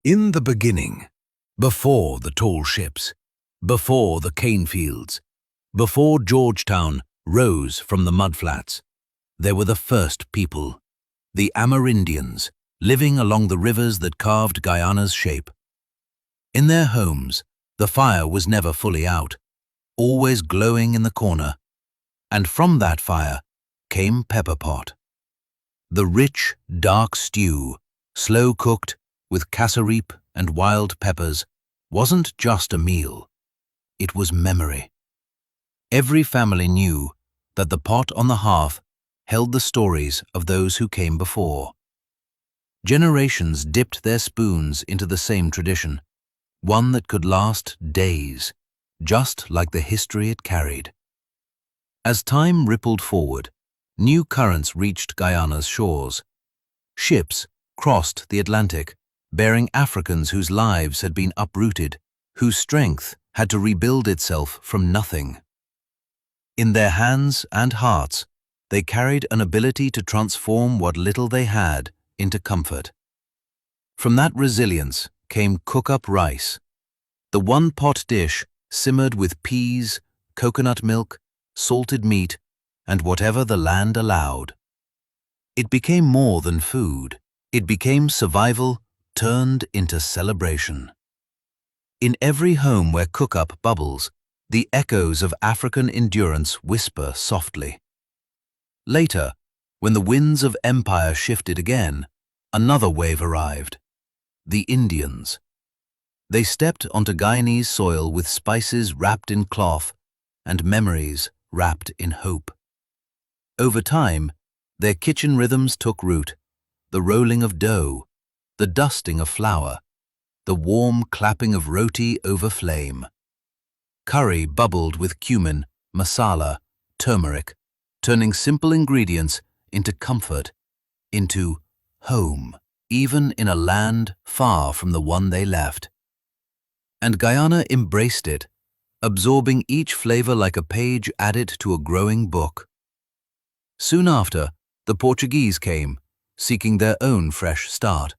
In the beginning, before the tall ships, before the cane fields, before Georgetown rose from the mudflats, there were the first people, the Amerindians, living along the rivers that carved Guyana's shape. In their homes, the fire was never fully out, always glowing in the corner, and from that fire came pepper pot. The rich, dark stew, slow-cooked with cassareep and wild peppers, wasn't just a meal. It was memory. Every family knew that the pot on the hearth held the stories of those who came before. Generations dipped their spoons into the same tradition, one that could last days, just like the history it carried. As time rippled forward, new currents reached Guyana's shores. Ships crossed the Atlantic, bearing Africans whose lives had been uprooted, whose strength had to rebuild itself from nothing. In their hands and hearts, they carried an ability to transform what little they had into comfort. From that resilience came cook-up rice, the one-pot dish simmered with peas, coconut milk, salted meat, and whatever the land allowed. It became more than food. It became survival turned into celebration. In every home where cook-up bubbles, the echoes of African endurance whisper softly. Later, when the winds of empire shifted again, another wave arrived. The Indians. They stepped onto Guyanese soil with spices wrapped in cloth and memories wrapped in hope. Over time, their kitchen rhythms took root, the rolling of dough, the dusting of flour, the warm clapping of roti over flame. Curry bubbled with cumin, masala, turmeric, turning simple ingredients into comfort, into home, even in a land far from the one they left. And Guyana embraced it, absorbing each flavor like a page added to a growing book. Soon after, the Portuguese came, seeking their own fresh start,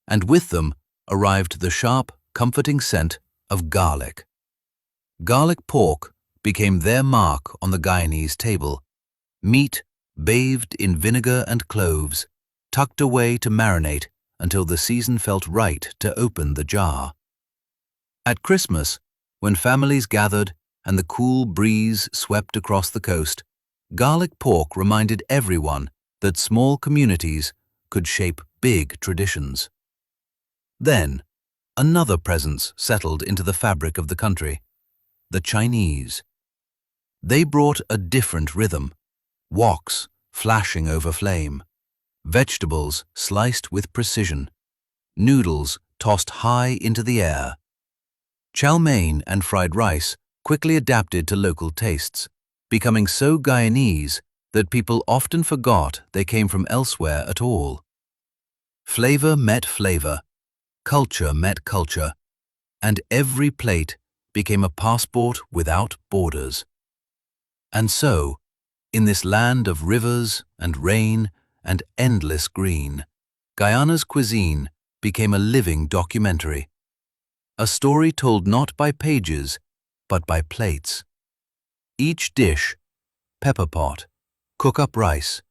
and with them arrived the sharp, comforting scent of garlic. Garlic pork became their mark on the Guyanese table, meat bathed in vinegar and cloves, tucked away to marinate until the season felt right to open the jar. At Christmas, when families gathered and the cool breeze swept across the coast, garlic pork reminded everyone that small communities could shape big traditions. Then, another presence settled into the fabric of the country, the Chinese. They brought a different rhythm, woks flashing over flame, vegetables sliced with precision, noodles tossed high into the air. Chow mein and fried rice quickly adapted to local tastes, becoming so Guyanese that people often forgot they came from elsewhere at all. Flavor met flavor, culture met culture, and every plate became a passport without borders. And so, in this land of rivers and rain and endless green, Guyana's cuisine became a living documentary, a story told not by pages, but by plates. Each dish, pepper pot, cook-up rice,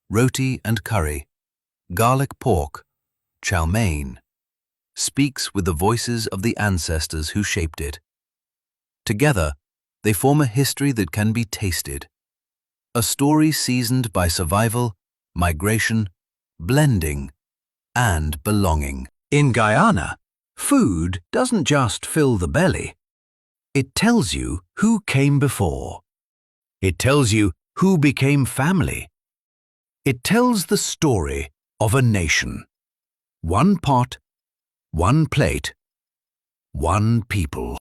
roti and curry, garlic pork, chow mein, speaks with the voices of the ancestors who shaped it. Together, they form a history that can be tasted, a story seasoned by survival, migration, blending, and belonging. In Guyana, food doesn't just fill the belly. It tells you who came before. It tells you who became family. It tells the story of a nation. One pot, one plate, one people.